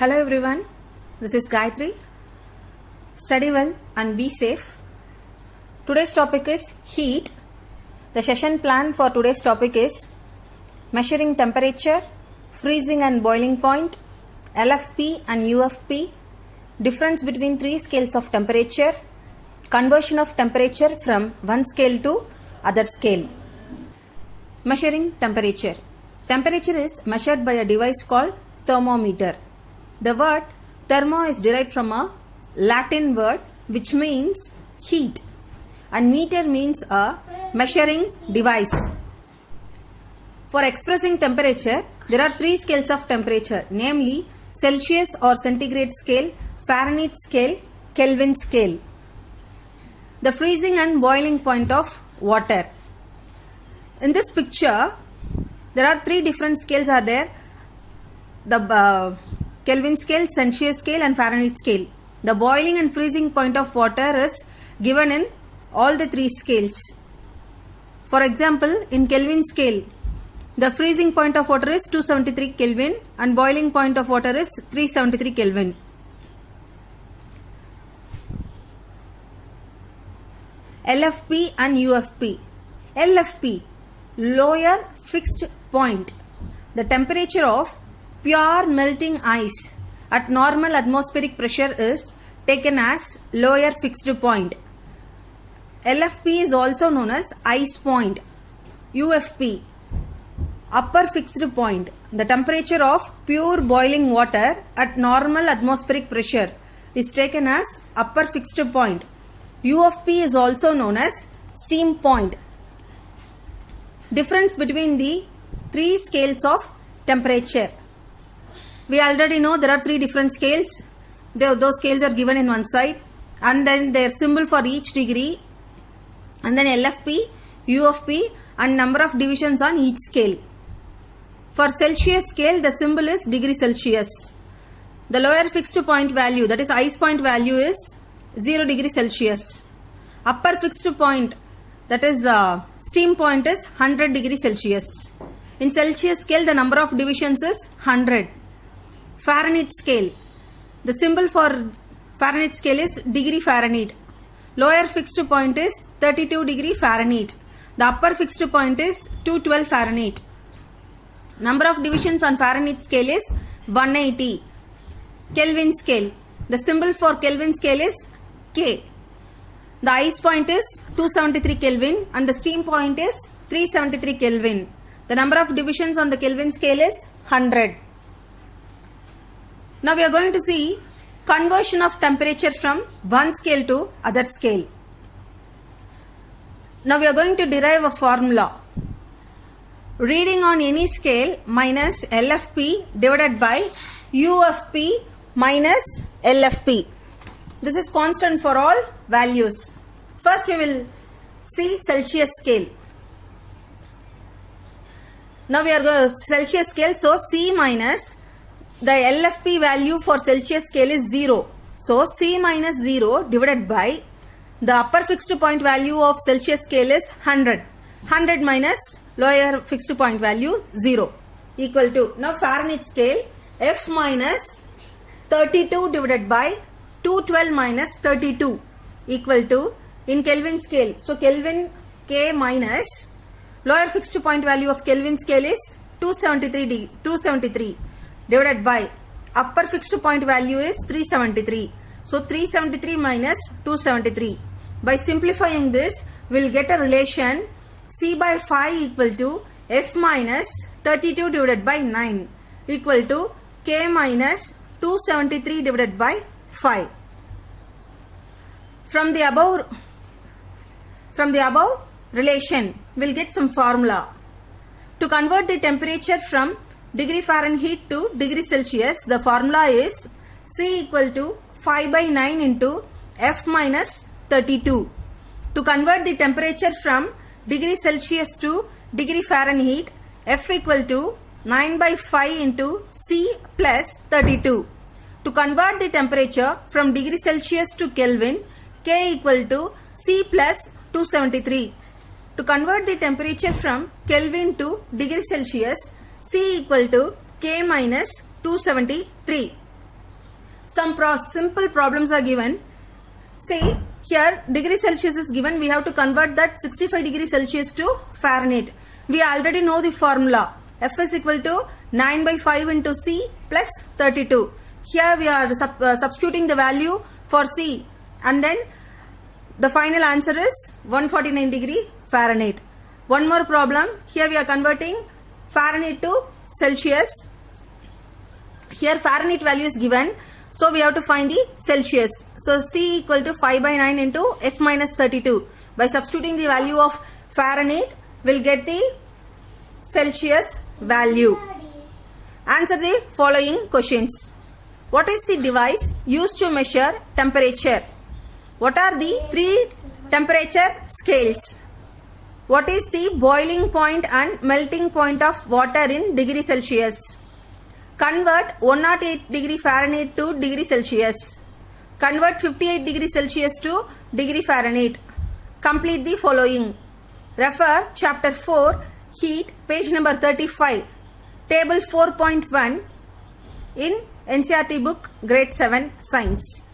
Hello everyone, this is Gayatri. Study well and be safe. Today's topic is heat. The session plan for today's topic is measuring temperature, freezing and boiling point, LFP and UFP, difference between three scales of temperature, conversion of temperature from one scale to other scale. Measuring temperature. Temperature is measured by a device called thermometer. The word thermo is derived from a Latin word which means heat, and meter means a measuring device. For expressing temperature, there are three scales of temperature, namely Celsius or centigrade scale, Fahrenheit scale, Kelvin scale. The freezing and boiling point of water. In this picture, there are three different scales are there. The Kelvin scale, Celsius scale and Fahrenheit scale. The boiling and freezing point of water is given in all the three scales. For example, in Kelvin scale, the freezing point of water is 273 Kelvin and boiling point of water is 373 Kelvin. LFP and UFP. LFP, lower fixed point. The temperature of pure melting ice at normal atmospheric pressure is taken as lower fixed point. LFP is also known as ice point. UFP, upper fixed point. The temperature of pure boiling water at normal atmospheric pressure is taken as upper fixed point. UFP is also known as steam point. Difference between the three scales of temperature. We already know there are three different scales. Those scales are given in one side, and then their symbol for each degree, and then LFP, UFP and number of divisions on each scale. For Celsius scale, the symbol is degree Celsius. The lower fixed point value, that is ice point value, is 0 degree Celsius. Upper fixed point, that is steam point, is 100 degree Celsius. In Celsius scale, the number of divisions is 100. Fahrenheit scale. The symbol for Fahrenheit scale is degree Fahrenheit. Lower fixed point is 32 degree Fahrenheit. The upper fixed point is 212 Fahrenheit. Number of divisions on Fahrenheit scale is 180. Kelvin scale. The symbol for Kelvin scale is K. The ice point is 273 Kelvin and the steam point is 373 Kelvin. The number of divisions on the Kelvin scale is 100. Now we are going to see conversion of temperature from one scale to other scale. Now we are going to derive a formula. Reading on any scale minus LFP divided by UFP minus LFP. This is constant for all values. First we will see Celsius scale. Now we are going to Celsius scale, so C minus the LFP value for Celsius scale is 0. So C minus 0 divided by the upper fixed point value of Celsius scale is 100. 100 minus lower fixed point value 0 equal to, now Fahrenheit scale, F minus 32 divided by 212 minus 32 equal to, in Kelvin scale, so Kelvin K minus lower fixed point value of Kelvin scale is 273 divided by upper fixed point value is 373. So 373 minus 273. By simplifying this, we will get a relation C by 5 equal to F minus 32 divided by 9 equal to K minus 273 divided by 5. From the above relation, we will get some formula. To convert the temperature from degree Fahrenheit to degree Celsius, the formula is C equal to 5 by 9 into F minus 32. To convert the temperature from degree Celsius to degree Fahrenheit, F equal to 9 by 5 into C plus 32. To convert the temperature from degree Celsius to Kelvin, K equal to C plus 273. To convert the temperature from Kelvin to degree Celsius, C equal to K minus 273. Some simple problems are given. See, here degree Celsius is given. We have to convert that 65 degree Celsius to Fahrenheit. We already know the formula. F is equal to 9 by 5 into C plus 32. Here we are substituting the value for C, and then the final answer is 149 degree Fahrenheit. One more problem. Here we are converting Fahrenheit to Celsius. Here Fahrenheit value is given. So we have to find the Celsius. So C equal to 5 by 9 into F minus 32. By substituting the value of Fahrenheit, we'll get the Celsius value. Answer the following questions. What is the device used to measure temperature? What are the 3 temperature scales? What is the boiling point and melting point of water in degree Celsius? Convert 108 degree Fahrenheit to degree Celsius. Convert 58 degree Celsius to degree Fahrenheit. Complete the following. Refer chapter 4, heat, page number 35, table 4.1 in NCERT book grade 7 science.